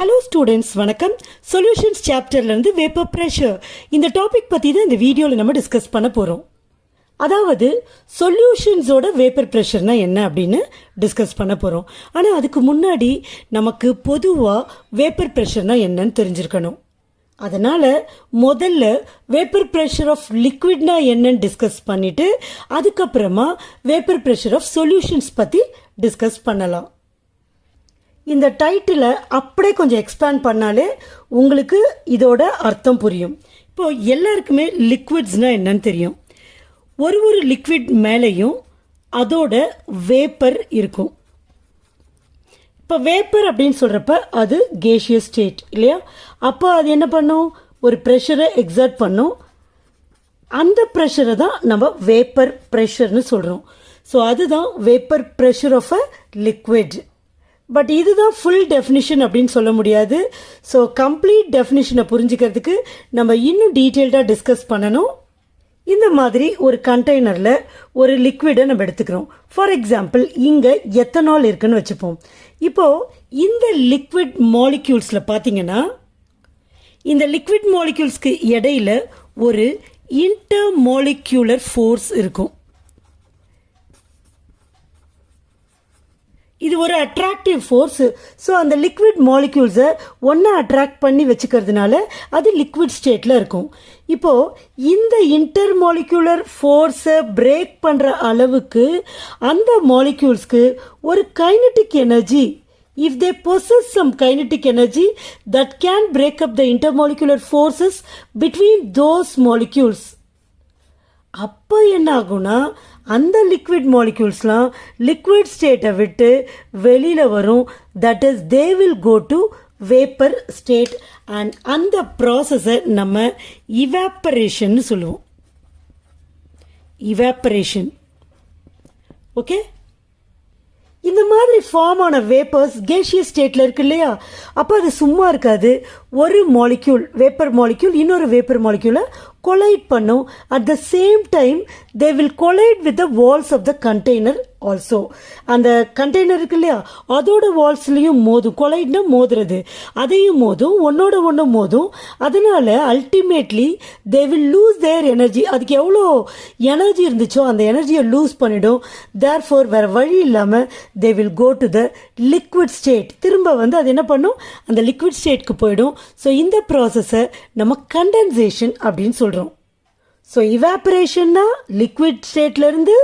Hello students, வணக்கம். Solutions சாப்டர்லேருந்து vapour pressure இந்த topic பற்றி தான் இந்த வீடியோவில் நம்ம டிஸ்கஸ் பண்ண போகிறோம். அதாவது சொல்யூஷன்ஸோட வேப்பர் ப்ரெஷர்னா என்ன அப்படின்னு டிஸ்கஸ் பண்ண போகிறோம். ஆனால் அதுக்கு முன்னாடி நமக்கு பொதுவாக வேப்பர் ப்ரெஷர்னா என்னன்னு தெரிஞ்சிருக்கணும். அதனால் முதல்ல வேப்பர் ப்ரெஷர் ஆஃப் லிக்விட்னா என்னன்னு டிஸ்கஸ் பண்ணிவிட்டு அதுக்கப்புறமா வேப்பர் ப்ரெஷர் ஆஃப் சொல்யூஷன்ஸ் பற்றி டிஸ்கஸ் பண்ணலாம். இந்த டைட்டிலை அப்படியே கொஞ்சம் எக்ஸ்பேண்ட் பண்ணாலே உங்களுக்கு இதோட அர்த்தம் புரியும். இப்போது எல்லாருக்குமே லிக்விட்ஸ்னால் என்னன்னு தெரியும். ஒரு லிக்விட் மேலேயும் அதோட வேப்பர் இருக்கும். இப்போ வேப்பர் அப்படின்னு சொல்கிறப்ப அது கேஷியஸ் ஸ்டேட் இல்லையா? அப்போ அது என்ன பண்ணும்? ஒரு ப்ரெஷரை எக்ஸர்ட் பண்ணும். அந்த ப்ரெஷரை தான் நம்ம வேப்பர் ப்ரெஷர்னு சொல்கிறோம். ஸோ அதுதான் vapour pressure of a liquid. But இதுதான் ஃபுல் டெஃபினிஷன் அப்படின்னு சொல்ல முடியாது. ஸோ கம்ப்ளீட் டெஃபினிஷனை புரிஞ்சுக்கிறதுக்கு நம்ம இன்னும் டீட்டெயில்டாக டிஸ்கஸ் பண்ணணும். இந்த மாதிரி ஒரு கண்டெய்னரில் ஒரு லிக்விடை நம்ம எடுத்துக்கிறோம். ஃபார் எக்ஸாம்பிள் இங்கே எத்தனால் இருக்குன்னு வச்சுப்போம். இப்போது இந்த லிக்விட் மாலிக்யூல்ஸில் பார்த்தீங்கன்னா இந்த லிக்விட் மாலிக்யூல்ஸ்க்கு இடையில ஒரு இன்டர்மாலிக்யூலர் ஃபோர்ஸ் இருக்கும். இது ஒரு அட்ராக்டிவ் ஃபோர்ஸு. ஸோ அந்த லிக்விட் மாலிக்யூல்ஸை ஒன்றா அட்ராக்ட் பண்ணி வச்சுக்கிறதுனால அது லிக்விட் ஸ்டேட்டில் இருக்கும். இப்போது இந்த இன்டர்மாலிக்யூலர் ஃபோர்ஸை பிரேக் பண்ணுற அளவுக்கு அந்த மாலிக்யூல்ஸ்க்கு ஒரு kinetic energy, if they possess some kinetic energy that can break up the intermolecular forces between those molecules, அப்போ என்ன ஆகும்னா அந்த லிக்விட் மாலிக்யூல்ஸ்லாம் லிக்விட் ஸ்டேட்டை விட்டு வெளியில் வரும். That is they will go to vapour state. And அந்த ப்ராசஸை நம்ம இவாப்பரேஷன் சொல்லுவோம். இவாப்பரேஷன். ஓகே, இந்த மாதிரி ஃபார்ம் ஆன வேப்பர்ஸ் கேஷியஸ் ஸ்டேட்டில் இருக்கு இல்லையா? அப்போ அது சும்மா இருக்காது. ஒரு மாலிக்யூல், வேப்பர் மாலிக்யூல் இன்னொரு வேப்பர் மாலிக்யூலை கொலைட் பண்ணும். At the same time they will collide with the walls of the container also. அந்த கண்டெய்னர் இருக்கு இல்லையா, அதோட வால்ஸ்லையும் மோதும். கொலைட்னா மோதுறது, அதையும் மோதும், ஒன்னோட ஒன்று மோதும். அதனால ultimately they will lose their energy. அதுக்கு எவ்வளோ எனர்ஜி இருந்துச்சோ அந்த எனர்ஜியை லூஸ் பண்ணிடும். தேர்ஃபோர் வேறு வழி இல்லாமல் they will go to the liquid state. திரும்ப வந்து அது என்ன பண்ணும்? அந்த லிக்விட் ஸ்டேட்க்கு போயிடும். ஸோ இந்த ப்ராசஸை நம்ம கண்டென்சேஷன் அப்படின்னு சொல்கிறோம். ஸோ இவாப்பரேஷன்னா லிக்விட் ஸ்டேட்லேருந்து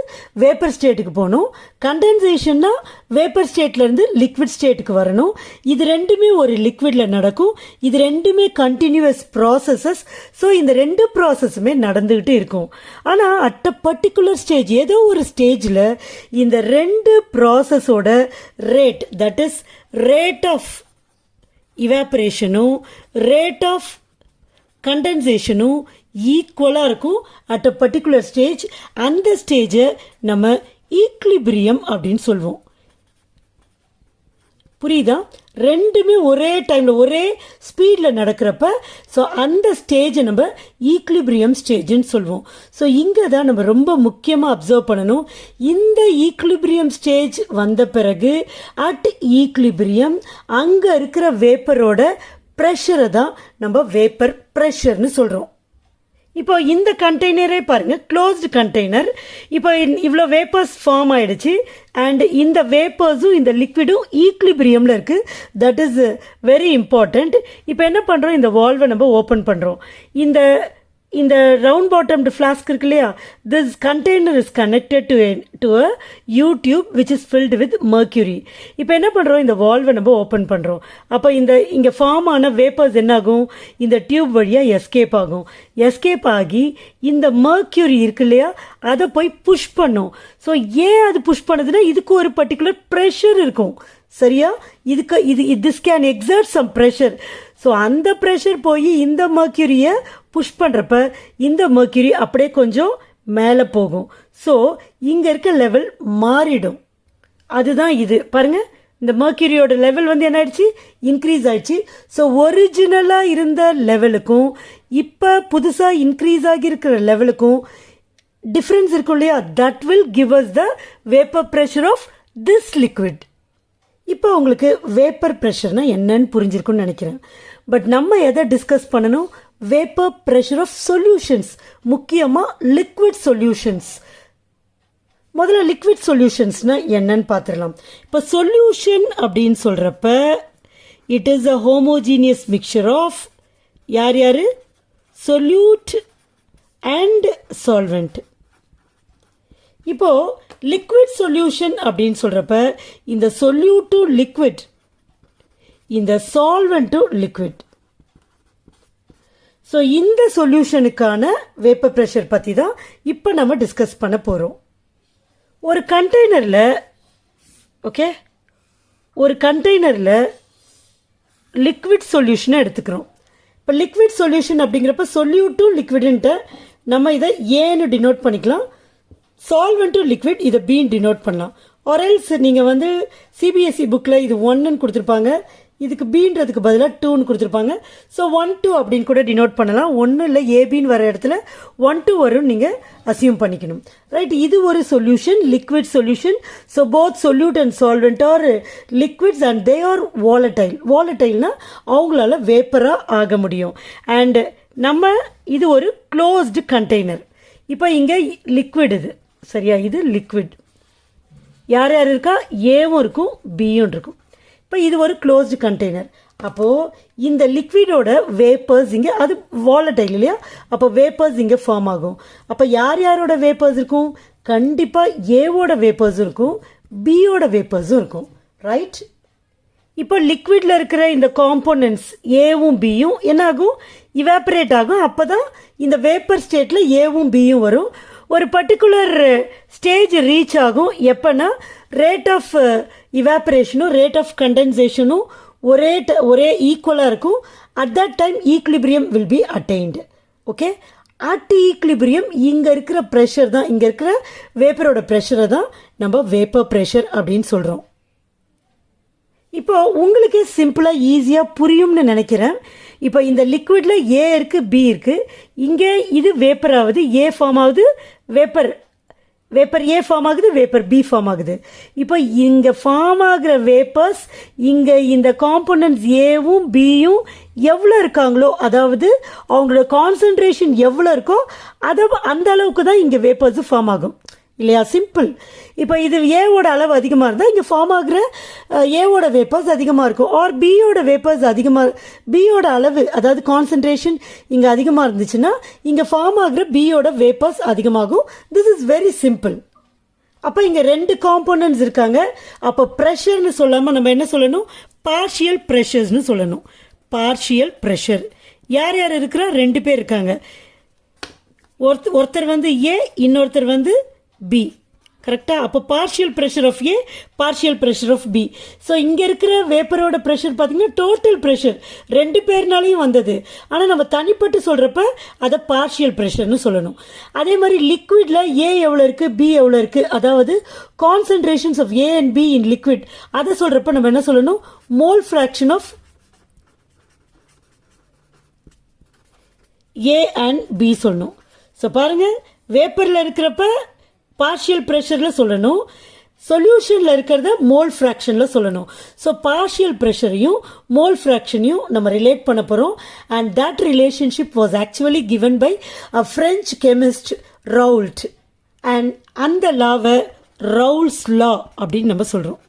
வேப்பர் ஸ்டேட்டுக்கு போகணும். கண்டென்சேஷன்னா வேப்பர் ஸ்டேட்லேருந்து லிக்விட் ஸ்டேட்டுக்கு வரணும். இது ரெண்டுமே ஒரு லிக்விடில் நடக்கும். இது ரெண்டுமே கண்டினியூஸ் ப்ராசஸஸ். ஸோ இந்த ரெண்டு ப்ராசஸுமே நடந்துக்கிட்டு இருக்கும். ஆனால் அட் அ பர்டிகுலர் ஸ்டேஜ், ஏதோ ஒரு ஸ்டேஜில் இந்த ரெண்டு ப்ராசஸோட rate, that is rate of இவாப்பரேஷனும் ரேட் ஆஃப் கண்டென்சேஷனும் ஈக்குவலாக இருக்கும் அட் அ பர்டிகுலர் ஸ்டேஜ். அந்த ஸ்டேஜை நம்ம ஈக்லிபிரியம் அப்படின்னு சொல்லுவோம். புரியுதா? ரெண்டுமே ஒரே டைமில் ஒரே ஸ்பீடில் நடக்கிறப்ப ஸோ அந்த ஸ்டேஜை நம்ம ஈக்லிபிரியம் ஸ்டேஜ்னு சொல்லுவோம். ஸோ இங்கே தான் நம்ம ரொம்ப முக்கியமாக அப்சர்வ் பண்ணணும். இந்த ஈக்லிபிரியம் ஸ்டேஜ் வந்த பிறகு அட் ஈக்லிபிரியம் அங்கே இருக்கிற வேப்பரோட ப்ரெஷரை தான் நம்ம வேப்பர் ப்ரெஷர்னு சொல்கிறோம். இப்போ இந்த கண்டெய்னரே பாருங்கள், க்ளோஸ்டு கண்டெய்னர். இப்போ இவ்வளோ வேப்பர்ஸ் ஃபார்ம் ஆகிடுச்சு. அண்ட் இந்த வேப்பர்ஸும் இந்த லிக்விடும் ஈக்லிபிரியமில் இருக்குது. That is very important. இப்போ என்ன பண்ணுறோம்? இந்த வால்வை நம்ம ஓப்பன் பண்ணுறோம். இந்த ரவுண்ட் பாட்டம்டு ஃப்ளாஸ்க் இருக்கு இல்லையா, this container is connected to a YouTube which is filled with mercury. இப்போ என்ன பண்ணுறோம்? இந்த வால்வை நம்ம ஓப்பன் பண்ணுறோம். அப்போ இங்கே ஃபார்ம் ஆன வேப்பர்ஸ் என்ன ஆகும்? இந்த டியூப் வழியாக எஸ்கேப் ஆகும். எஸ்கேப் ஆகி இந்த மர்க்யூரி இருக்கு இல்லையா, அதை போய் புஷ் பண்ணும். ஸோ ஏன் அது புஷ் பண்ணுதுன்னா இதுக்கு ஒரு பர்டிகுலர் ப்ரெஷர் இருக்கும். சரியா? This can exert some pressure. So அந்த ப்ரெஷர் போய் இந்த மர்க்யூரியை புஷ் பண்ணுறப்ப இந்த மர்க்யூரி அப்படியே கொஞ்சம் மேலே போகும். ஸோ இங்கே இருக்க லெவல் மாறிடும். அதுதான் இது பாருங்கள், இந்த மர்க்யூரியோட லெவல் வந்து என்ன ஆயிடுச்சு? இன்க்ரீஸ் ஆயிடுச்சு. ஸோ ஒரிஜினலாக இருந்த லெவலுக்கும் இப்போ புதுசாக இன்க்ரீஸ் ஆகியிருக்கிற லெவலுக்கும் டிஃப்ரென்ஸ் இருக்கும் இல்லையா? That will give us the vapour pressure of this liquid. இப்போ உங்களுக்கு வேப்பர் ப்ரெஷர்னால் என்னன்னு புரிஞ்சிருக்குன்னு நினைக்கிறேன். பட் நம்ம எதை டிஸ்கஸ் பண்ணணும்? வேப்பர் ப்ரெஷர் ஆஃப் சொல்யூஷன்ஸ், முக்கியமாக லிக்விட் சொல்யூஷன்ஸ். முதல்ல லிக்விட் சொல்யூஷன்ஸ்னால் என்னன்னு பார்த்துடலாம். இப்போ சொல்யூஷன் அப்படின்னு சொல்கிறப்ப it is a homogeneous mixture of யார் யார்? Solute and solvent. இப்போது லிக்விட் சொல்யூஷன் அப்படின்னு சொல்கிறப்ப இந்த சொல்யூட் டு லிக்விட், இந்த சால்வெண்ட் டு லிக்விட். ஸோ இந்த சொல்யூஷனுக்கான வேப்பர் ப்ரெஷர் பற்றி தான் இப்போ நம்ம டிஸ்கஸ் பண்ண போகிறோம். ஒரு கண்டெய்னரில் ஒரு கண்டெய்னரில் லிக்விட் சொல்யூஷனை எடுத்துக்கிறோம். இப்போ லிக்விட் சொல்யூஷன் அப்படிங்கிறப்ப சொல்யூட் டு லிக்விடுன்ட்டு நம்ம இதை ஏன்னு டினோட் பண்ணிக்கலாம், சால்வெண்ட் டு லிக்விட் இதை பீன் டினோட் பண்ணலாம். ஆர்எல்ஸ் நீங்கள் வந்து சிபிஎஸ்சி புக்கில் இது 1ன்னு கொடுத்துருப்பாங்க, இதுக்கு பீன்றதுக்கு பதிலாக 2ன்னு கொடுத்துருப்பாங்க. ஸோ 1, 2 அப்படின்னு கூட டினோட் பண்ணலாம். ஒன்றும் இல்லை, ஏபின்னு வர இடத்துல 1, 2 வரும் நீங்கள் அசியூம் பண்ணிக்கணும். ரைட், இது ஒரு solution, liquid solution. So both solute and solvent are liquids and they are volatile. வாலடைல்னா அவங்களால வேப்பராக ஆக முடியும். அண்ட் நம்ம இது ஒரு க்ளோஸ்டு கண்டெய்னர். இப்போ இங்கே லிக்விட் இது சரியா, இது லிக்விட். யார் யார் இருக்கா? ஏவும் இருக்கும், பியும் இருக்கும். இப்போ இது ஒரு க்ளோஸ்டு கண்டெய்னர். அப்போது இந்த லிக்விடோட வேப்பர்ஸ் இங்கே, அது வாலடைல் இல்லையா, அப்போ வேப்பர்ஸ் இங்கே ஃபார்ம் ஆகும். அப்போ யார் யாரோட வேப்பர்ஸ் இருக்கும்? கண்டிப்பாக ஏவோட வேப்பர்ஸும் இருக்கும், பியோட வேப்பர்ஸும் இருக்கும். ரைட், இப்போ லிக்விடில் இருக்கிற இந்த காம்போனன்ட்ஸ் ஏவும் பியும் என்ன ஆகும்? இவாப்ரேட் ஆகும். அப்போ தான் இந்த வேப்பர் ஸ்டேட்டில் ஏவும் பியும் வரும். ஒரு பர்டிகுலர் ஸ்டேஜ் ரீச் ஆகும். எப்போனா ரேட் ஆஃப் இவாப்ரேஷனும் ரேட் ஆஃப் கண்டென்சேஷனும் ஒரே ஈக்குவலாக இருக்கும். At that time equilibrium will be attained. Okay, at equilibrium இங்கே இருக்கிற ப்ரெஷர் தான், இங்கே இருக்கிற வேப்பரோட ப்ரெஷரை தான் நம்ம வேப்பர் ப்ரெஷர் அப்படின்னு சொல்கிறோம். இப்போ உங்களுக்கே சிம்பிளாக ஈஸியாக புரியும்னு நினைக்கிறேன். இப்போ இந்த லிக்விடில் ஏ இருக்குது, பி இருக்குது. இங்கே இது வேப்பர் ஆகுது, ஏ ஃபார்ம் ஆகுது, வேப்பர் ஏ ஃபார்ம் ஆகுது, வேப்பர் பி ஃபார்ம் ஆகுது. இப்போ இங்கே ஃபார்ம் ஆகிற வேப்பர்ஸ் இங்கே இந்த காம்போனன்ட்ஸ் ஏவும் பியும் எவ்வளோ இருக்காங்களோ, அதாவது அவங்களோட கான்சன்ட்ரேஷன் எவ்வளோ இருக்கோ அந்த அளவுக்கு தான் இங்கே வேப்பர்ஸ் ஃபார்ம் ஆகும் இல்லையா? சிம்பிள். இப்போ இது ஏவோட அளவு அதிகமாக இருந்தால் இங்கே ஃபார்ம் ஆகிற ஏவோட வேப்பர்ஸ் அதிகமாக இருக்கும். ஆர் பியோட வேப்பர்ஸ் அதிகமாக, பியோட அளவு அதாவது கான்சன்ட்ரேஷன் இங்கே அதிகமாக இருந்துச்சுன்னா இங்கே ஃபார்ம் ஆகிற பியோட வேப்பர்ஸ் அதிகமாகும். This is very simple. அப்போ இங்கே 2 காம்போனன்ட்ஸ் இருக்காங்க. அப்போ ப்ரெஷர்னு சொல்லாமல் நம்ம என்ன சொல்லணும்? பார்ஷியல் ப்ரெஷர்ஸ்னு சொல்லணும். பார்ஷியல் ப்ரெஷர் யார் யார் இருக்கிறா? 2 பேர் இருக்காங்க. ஒருத்தர் வந்து ஏ, இன்னொருத்தர் வந்து பி. கரெக்டாக? அப்போ partial pressure of A, partial pressure of B. So இங்கே இருக்கிற வேப்பரோட ப்ரெஷர் பார்த்தீங்கன்னா டோட்டல் ப்ரெஷர் 2 பேர்னாலையும் வந்தது. ஆனால் நம்ம தனிப்பட்டு சொல்கிறப்ப அதை பார்ஷியல் ப்ரெஷர்னு சொல்லணும். அதே மாதிரி லிக்விடில் ஏ எவ்வளோ இருக்குது, பி எவ்வளோ இருக்குது, அதாவது concentrations of A and B in liquid, அதை சொல்கிறப்ப நம்ம என்ன சொல்லணும்? Mole fraction of A and B சொல்லணும். ஸோ பாருங்கள், வேப்பரில் இருக்கிறப்ப பார்ஷியல் ப்ரெஷரில் சொல்லணும், சொல்யூஷனில் இருக்கிறத மோல் ஃப்ராக்ஷனில் சொல்லணும். ஸோ பார்ஷியல் ப்ரெஷரையும் மோல் ஃப்ராக்ஷனையும் நம்ம ரிலேட் பண்ண போகிறோம். And that relationship was actually given by a French chemist Raoult. And அந்த லாவை ரவுல்ஸ் லா அப்படின்னு நம்ம சொல்கிறோம்.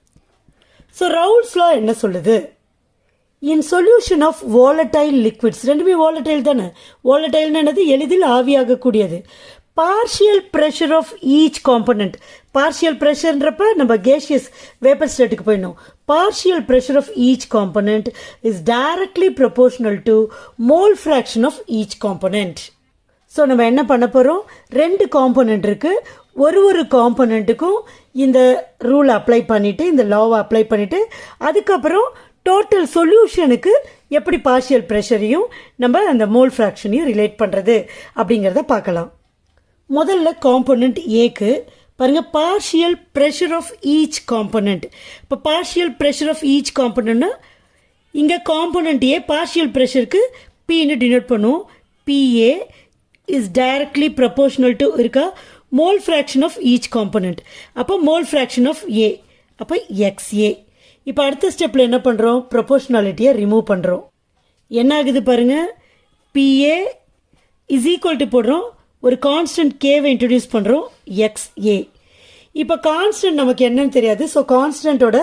ஸோ ரவுல்ஸ் லா என்ன சொல்லுது? In solution of volatile liquids, ரெண்டுமே வாலடைல் தானே. வாலடைல்னு என்னது? எளிதில் ஆவியாகக்கூடியது. Partial pressure of each component, partial ப்ரெஷர்ன்றப்ப நம்ம கேஷியஸ் வேப்பர் ஸ்டேட்டுக்கு போயிடணும். Partial pressure of each component is directly proportional to mole fraction of each component. So நம்ம என்ன பண்ண போகிறோம்? 2 காம்பனண்ட் இருக்குது. ஒரு காம்பனண்ட்டுக்கும் இந்த ரூல் அப்ளை பண்ணிவிட்டு, இந்த லாவை அப்ளை பண்ணிவிட்டு, அதுக்கப்புறம் டோட்டல் சொல்யூஷனுக்கு எப்படி பார்ஷியல் ப்ரெஷரையும் நம்ம அந்த மோல் ஃப்ராக்ஷனையும் ரிலேட் பண்ணுறது அப்படிங்கிறத பார்க்கலாம். முதல்ல காம்போனண்ட் ஏக்கு பாருங்கள், partial pressure of each component. இப்போ பார்ஷியல் ப்ரெஷர் ஆஃப் ஈச் காம்போனண்ட்னா இங்கே காம்போனண்ட் ஏ பார்ஷியல் ப்ரெஷருக்கு பின்னு டினோட் பண்ணுவோம். PA is directly proportional to இருக்கா mole fraction of each component. அப்போ மோல் ஃப்ராக்ஷன் ஆஃப் ஏ, அப்போ எக்ஸ்ஏ. இப்போ அடுத்த ஸ்டெப்பில் என்ன பண்ணுறோம், ப்ரொபோர்ஷனாலிட்டியை ரிமூவ் பண்ணுறோம். என்ன ஆகுது பாருங்கள், பிஏ இஸ் ஈக்குவல் டு போடுறோம், ஒரு கான்ஸ்டன்ட் கேவை இன்ட்ரடியூஸ் பண்ணுறோம், எக்ஸ்ஏ. இப்போ கான்ஸ்டன்ட் நமக்கு என்னன்னு தெரியாது. ஸோ கான்ஸ்டன்ட்டோட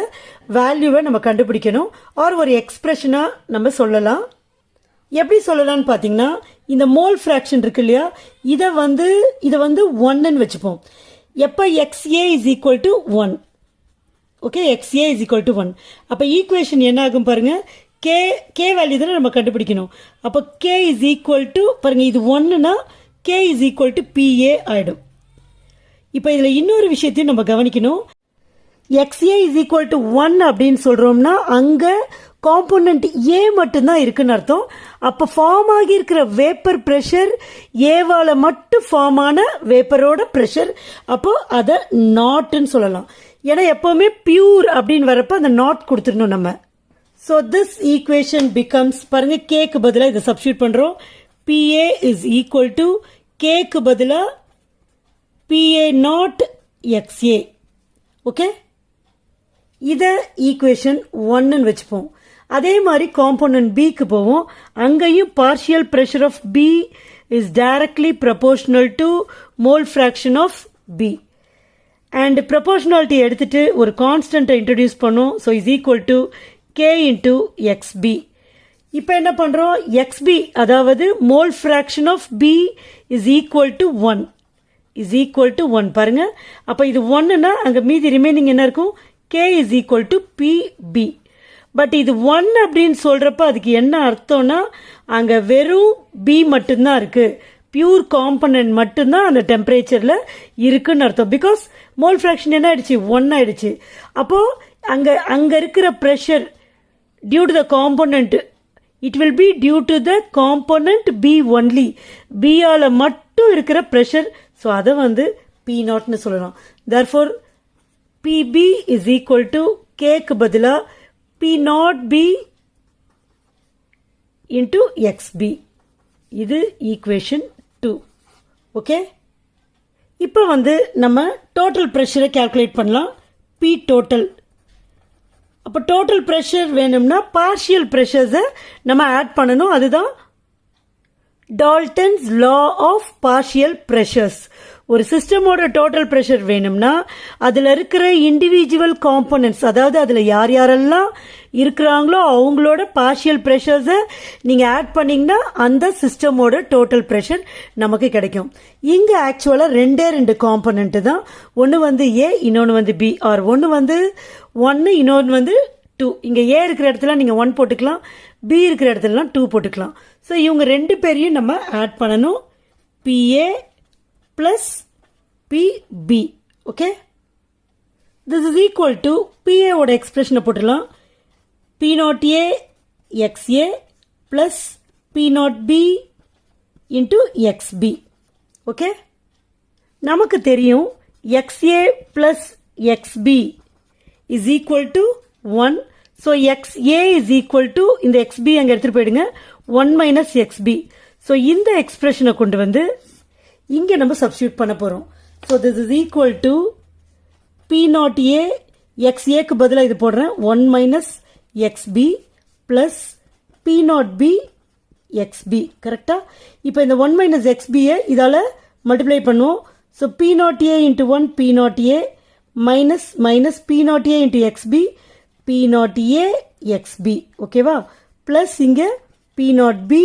வேல்யூவை நம்ம கண்டுபிடிக்கணும். ஆர் ஒரு எக்ஸ்பிரஷனாக நம்ம சொல்லலாம். எப்படி சொல்லலாம்னு பார்த்தீங்கன்னா, இந்த மோல் ஃப்ராக்ஷன் இருக்கு இல்லையா, இதை வந்து 1ன்னு வச்சுப்போம். எப்போ XA is equal to 1, okay, XA is equal to 1. அப்போ ஈக்குவேஷன் என்ன ஆகும் பாருங்கள், கே வேல்யூ தானே நம்ம கண்டுபிடிக்கணும். அப்போ கே இஸ் ஈக்குவல் டு பாருங்கள், இது 1னா K is equal to PA ஆகிடும். இப்போ இதில் இன்னொரு விஷயத்தையும் நம்ம கவனிக்கணும். எக்ஸ்ஏ இஸ் ஈக்குவல் டு 1 அப்படின்னு சொல்கிறோம்னா அங்கே காம்போனன்ட் ஏ மட்டும்தான் இருக்குன்னு அர்த்தம். அப்போ ஃபார்ம் ஆகியிருக்கிற வேப்பர் ப்ரெஷர் ஏவால் மட்டும் ஃபார்ம் ஆன வேப்பரோட ப்ரெஷர். அப்போ அதை நாட்னு சொல்லலாம். ஏன்னா எப்போவுமே பியூர் அப்படின்னு வரப்போ அந்த நாட் கொடுத்துடணும் நம்ம. ஸோ திஸ் ஈக்குவேஷன் பிகம்ஸ், பாருங்க, கேக்கு பதிலாக இதை சப்ஸ்டியூட் பண்ணுறோம். பிஏ இஸ் ஈக்குவல் டு கேக்கு பதிலாக பிஏ நாட் எக்ஸ்ஏ. ஓகே, இதை ஈக்குவேஷன் 1ன்னு வச்சுப்போம். அதே மாதிரி காம்போனன்ட் பிக்கு போவோம். அங்கேயும் partial pressure of B is directly proportional to mole fraction of B. And proportionality எடுத்துட்டு ஒரு கான்ஸ்டன்ட்டை இன்ட்ரடியூஸ் பண்ணோம். So is equal to K into XB. இப்போ என்ன பண்ணுறோம், எக்ஸ்பி அதாவது mole fraction of B is equal to 1, is equal to 1. பாருங்க, அப்போ இது 1னா அங்கே மீதி ரிமைனிங் என்ன இருக்கும், K is equal to PB. But இது 1 அப்படின்னு சொல்கிறப்ப அதுக்கு என்ன அர்த்தம்னா அங்கே வெறும் பி மட்டும்தான் இருக்குது, பியூர் காம்பனன்ட் மட்டும்தான் அந்த டெம்பரேச்சரில் இருக்குன்னு அர்த்தம். பிகாஸ் மோல் ஃப்ராக்ஷன் என்ன ஆயிடுச்சு, 1 ஆயிடுச்சு. அப்போது அங்கே இருக்கிற pressure due to the component, it will be due to the component B only, பியால் மட்டும் இருக்கிற ப்ரெஷர். ஸோ அதை வந்து பி நாட்னு சொல்லலாம். Therefore PB is equal to கேக்கு பதிலாக P not B into XB. இது ஈக்குவேஷன் 2. ஓகே, இப்போ வந்து நம்ம டோட்டல் ப்ரெஷரை கால்குலேட் பண்ணலாம், பி டோட்டல். அப்போ டோட்டல் ப்ரெஷர் வேணும்னா பார்ஷியல் ப்ரெஷர்ஸை நம்ம ஆட் பண்ணணும். அதுதான் Dalton's law of partial pressures. ஒரு சிஸ்டமோட டோட்டல் ப்ரெஷர் வேணும்னா அதில் இருக்கிற இண்டிவிஜுவல் காம்போனன்ட்ஸ், அதாவது அதில் யார் யாரெல்லாம் இருக்கிறாங்களோ அவங்களோட பார்ஷியல் ப்ரெஷர்ஸை நீங்கள் ஆட் பண்ணிங்கன்னா அந்த சிஸ்டமோட டோட்டல் ப்ரெஷர் நமக்கு கிடைக்கும். இங்கே ஆக்சுவலாக 2 காம்போனன்ட்டு தான். ஒன்று வந்து ஏ, இன்னொன்று வந்து பி. ஆர் ஒன்று வந்து 1, இன்னொன்று வந்து 2. இங்கே ஏ இருக்கிற இடத்துல நீங்கள் 1 போட்டுக்கலாம், பி இருக்கிற இடத்துலலாம் 2 போட்டுக்கலாம். ஸோ இவங்க 2 பேரையும் நம்ம ஆட் பண்ணணும், PA plus PB. Okay, this is equal to PA ஓட எக்ஸ்பிரஷனை போட்டுடலாம், P naught A XA plus P naught B into XB. Okay, நமக்கு தெரியும் XA plus XB is equal to 1. So XA is equal to, இந்த XB அங்கே எடுத்துட்டு போயிடுங்க, 1 minus XB. So இந்த எக்ஸ்பிரஷனை கொண்டு வந்து இங்கே நம்ம சப்ஸ்டியூட் பண்ண போகிறோம். So this is equal to P not A, எக்ஸ்ஏக்கு பதிலாக இது போடுறேன், 1 minus XB plus P not B XB. கரெக்டாக? இப்போ இந்த 1 மைனஸ் எக்ஸ்பியை இதால் மல்டிப்ளை பண்ணுவோம். So P not A into 1 P not A minus minus P not A into XB P not A XB. ஓகேவா? ப்ளஸ் இங்கே பி நாட் பி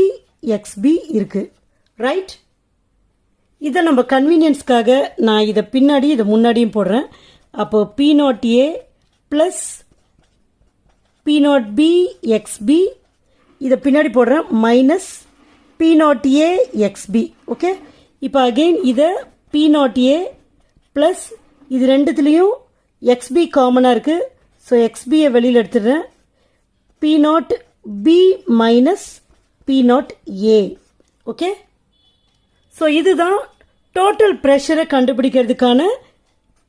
எக்ஸ்பி இருக்குது. Right? இதை நம்ம கன்வீனியன்ஸ்க்காக நான் இதை பின்னாடி இதை முன்னாடியும் போடுறேன். அப்போ P not A plus P not B XB, இதை பின்னாடி போடுறேன், minus P not A XB. Okay, இப்போ அகெயின் இதை பி நாட் ஏ ப்ளஸ் இது ரெண்டுத்துலேயும் எக்ஸ்பி காமனாக இருக்குது. ஸோ எக்ஸ்பியை வெளியில் எடுத்துடுறேன், P not B minus P not A. Okay, so இதுதான் டோட்டல் ப்ரெஷரை கண்டுபிடிக்கிறதுக்கான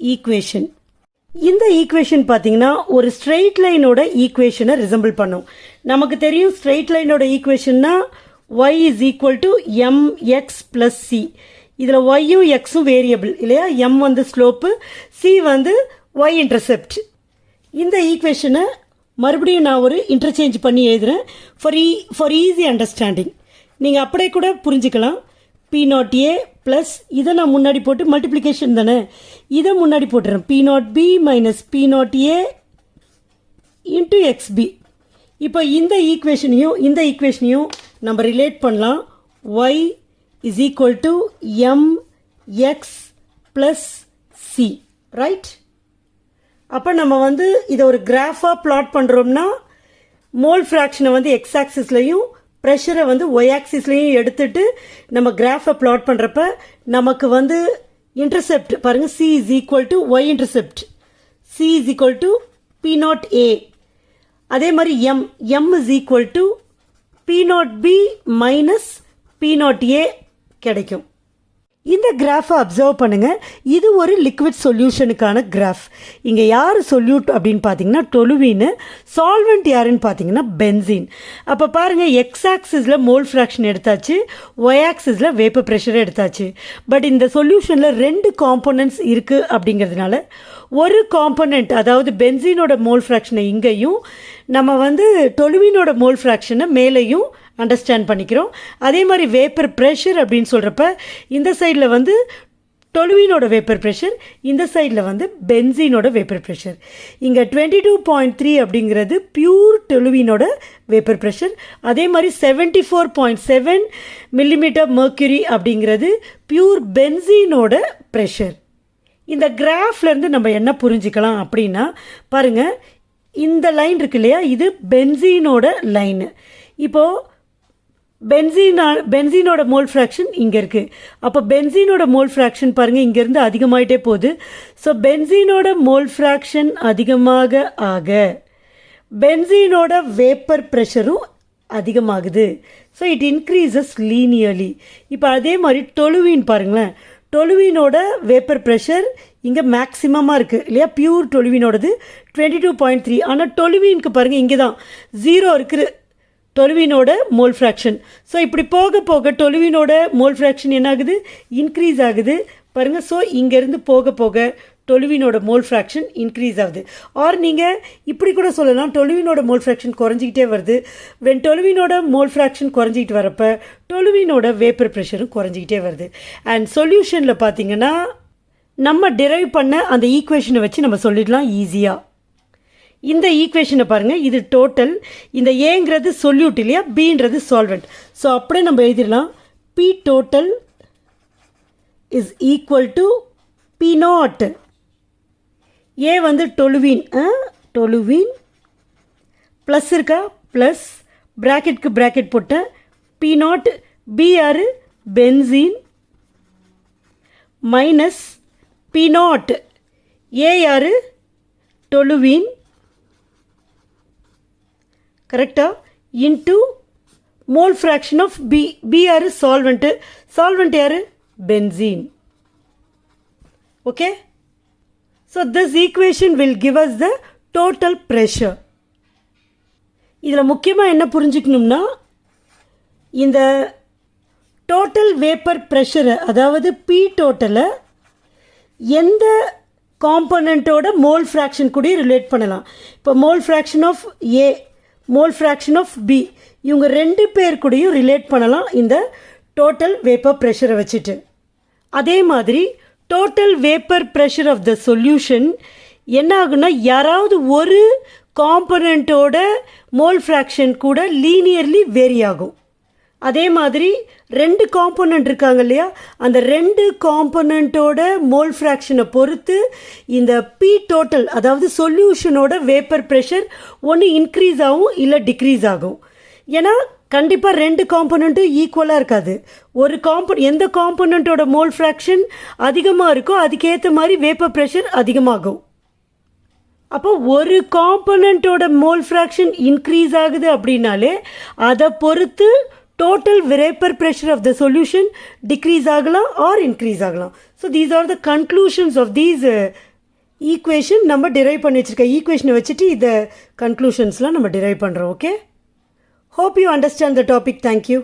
ஈக்குவேஷன். இந்த ஈக்குவேஷன் பார்த்தீங்கன்னா ஒரு ஸ்ட்ரெயிட் லைனோட ஈக்குவேஷனை ரிசம்பிள் பண்ணும். நமக்கு தெரியும் ஸ்ட்ரெயிட் லைனோட ஈக்குவேஷன்னா y is equal to MX plus C. இதில் ஒய்யும் எக்ஸும் வேரியபிள் இல்லையா? எம் வந்து ஸ்லோப்பு, சி வந்து ஒய் இன்டர்செப்ட். இந்த ஈக்குவேஷனை மறுபடியும் நான் ஒரு இன்டர்சேஞ்ச் பண்ணி எழுதுகிறேன் ஃபார் ஈஸி அண்டர்ஸ்டாண்டிங். நீங்கள் அப்படியே கூட புரிஞ்சுக்கலாம். P0A ப்ளஸ் இதை நான் முன்னாடி போட்டு மல்டிப்ளிகேஷன் தானே, இதை முன்னாடி போட்டுறேன். P0B minus P0A into XB. இப்போ இந்த ஈக்குவேஷனையும் நம்ம ரிலேட் பண்ணலாம். Y is equal to MX plus C, right? அப்போ நம்ம இதை ஒரு கிராஃபாக பிளாட் பண்ணுறோம்னா மோல் ஃப்ராக்ஷனை எக்ஸ் ஆக்சிஸ்லையும் ப்ரெஷரை ஒய் ஆக்சிஸ்லையும் எடுத்துட்டு நம்ம கிராஃபை பிளாட் பண்ணுறப்ப நமக்கு இன்டர்செப்ட் பாருங்கள், C is equal to Y intercept, C is equal to P0A. அதே மாதிரி M is equal to P0B minus P0A கிடைக்கும். இந்த கிராஃபை அப்சர்வ் பண்ணுங்கள். இது ஒரு லிக்விட் சொல்யூஷனுக்கான கிராஃப். இங்கே யார் சொல்யூட் அப்படின்னு பார்த்தீங்கன்னா டொலுவீனு, சால்வெண்ட் யாருன்னு பார்த்தீங்கன்னா பென்சீன். அப்போ பாருங்கள், எக்ஸ் ஆக்சிஸில் மோல் ஃப்ராக்ஷன் எடுத்தாச்சு, ஒய் ஆக்சிஸில் வேப்பர் ப்ரெஷரை எடுத்தாச்சு. பட் இந்த சொல்யூஷனில் 2 காம்போனன்ட்ஸ் இருக்குது அப்படிங்கிறதுனால ஒரு காம்போனன்ட், அதாவது பென்சீனோட மோல் ஃப்ராக்ஷனை இங்கேயும் நம்ம டொலுவீனோட மோல் ஃப்ராக்ஷனை மேலேயும் அண்டர்ஸ்டாண்ட் பண்ணிக்கிறோம். அதே மாதிரி வேப்பர் ப்ரெஷர் அப்படின்னு சொல்கிறப்ப இந்த சைடில் டொலுவீனோட வேப்பர் ப்ரெஷர், இந்த சைடில் பென்சீனோட வேப்பர் ப்ரெஷர். இங்கே 22.3 அப்படிங்கிறது பியூர் டொலுவீனோட வேப்பர் ப்ரெஷர். அதே மாதிரி 74.7 மில்லிமீட்டர் மர்க்யூரி அப்படிங்கிறது பியூர் பென்சீனோட ப்ரெஷர். இந்த கிராஃப்லேருந்து நம்ம என்ன புரிஞ்சுக்கலாம் அப்படின்னா பாருங்கள், இந்த லைன் இருக்கு இல்லையா, இது பென்சீனோட லைனு. இப்போது பென்சீனோட மோல் ஃப்ராக்ஷன் இங்கே இருக்குது. அப்போ பென்சீனோட மோல் ஃப்ராக்ஷன் பாருங்கள் இங்கேருந்து அதிகமாகிட்டே போகுது. ஸோ பென்சீனோட மோல் ஃப்ராக்ஷன் அதிகமாக ஆக பென்சீனோட வேப்பர் ப்ரெஷரும் அதிகமாகுது. So it increases linearly. இப்போ அதே மாதிரி டொலுவீன் பாருங்களேன், டொலுவீனோட வேப்பர் ப்ரெஷர் இங்கே மேக்ஸிமமாக இருக்குது இல்லையா, பியூர் டொலுவீனோடது 22.3. ஆனால் டொலுவீனுக்கு பாருங்கள் இங்கே தான் 0 இருக்குது டொலுவீனோட மோல் ஃப்ராக்ஷன். ஸோ இப்படி போக போக டொலுவீனோட மோல் ஃப்ராக்ஷன் என்ன ஆகுது, இன்க்ரீஸ் ஆகுது பாருங்கள். ஸோ இங்கேருந்து போக போக டொலுவீனோட மோல் ஃப்ராக்ஷன் இன்க்ரீஸ் ஆகுது. ஆர் நீங்கள் இப்படி கூட சொல்லலாம், டொலுவீனோட மோல் ஃப்ராக்ஷன் குறைஞ்சிக்கிட்டே வருது. வென் டொலுவீனோட மோல் ஃப்ராக்ஷன் குறைஞ்சிக்கிட்டு வரப்போ டொலுவீனோட வேப்பர் ப்ரெஷரும் குறைஞ்சிக்கிட்டே வருது. அண்ட் சொல்யூஷனில் பார்த்தீங்கன்னா நம்ம டிரைவ் பண்ண அந்த ஈக்குவேஷனை வச்சு நம்ம சொல்லிடலாம் ஈஸியாக. இந்த ஈக்குவேஷனை பாருங்கள், இது டோட்டல், இந்த ஏங்கிறது சொல்யூட் இல்லையா, பின்றது சால்வெண்ட். ஸோ அப்படியே நம்ம எழுதிடலாம், P total is equal to P not. A toluene, toluene plus இருக்கா, ப்ளஸ் ப்ராக்கெட்க்கு ப்ராக்கெட் போட்டேன், பி நாட். பி யார், benzene minus P not. A யார், டொலுவீன் கரெக்டாக, into mole fraction of B. B யார், சால்வெண்ட்டு, சால்வெண்ட் யார், benzene. Okay, so this equation will give us the total pressure. இதில் முக்கியமாக என்ன புரிஞ்சுக்கணும்னா, இந்த டோட்டல் வேப்பர் ப்ரெஷரை, அதாவது பி டோட்டலை எந்த காம்போனண்ட்டோட மோல் ஃப்ராக்ஷன் கூட ரிலேட் பண்ணலாம். இப்போ mole fraction of A, mole fraction of B, இவங்க 2 பேர் கூடயும் ரிலேட் பண்ணலாம் இந்த டோட்டல் வேப்பர் ப்ரெஷரை வச்சுட்டு. அதே மாதிரி total vapour pressure of the solution என்ன ஆகுனா, யாராவது ஒரு காம்போனண்ட்டோட மோல் ஃப்ராக்ஷன் கூட லீனியர்லி வேரி ஆகும். அதே மாதிரி 2 காம்போனண்ட் இருக்காங்க இல்லையா, அந்த 2 காம்போனண்ட்டோட மோல் ஃப்ராக்ஷனை பொறுத்து இந்த பி டோட்டல், அதாவது சொல்யூஷனோட வேப்பர் ப்ரெஷர் ஒன்று இன்க்ரீஸ் ஆகும் இல்லை டிக்ரீஸ் ஆகும். ஏன்னா கண்டிப்பாக 2 காம்போனண்ட்டும் ஈக்குவலாக இருக்காது. ஒரு எந்த காம்போனண்ட்டோட மோல் ஃப்ராக்ஷன் அதிகமாக இருக்கோ அதுக்கேற்ற மாதிரி வேப்பர் ப்ரெஷர் அதிகமாகும். அப்போ ஒரு காம்போனண்ட்டோட மோல் ஃப்ராக்ஷன் இன்க்ரீஸ் ஆகுது அப்படின்னாலே அதை பொறுத்து total vapor pressure of the solution decrease ஆகலாம் or increase ஆகலாம். So these are the conclusions of these equation. நம்ம derive பண்ணி வச்சிருக்க equation வச்சுட்டு இந்த conclusionsலாம் நம்ம derive பண்ணுறோம். Okay, hope you understand the topic. Thank you.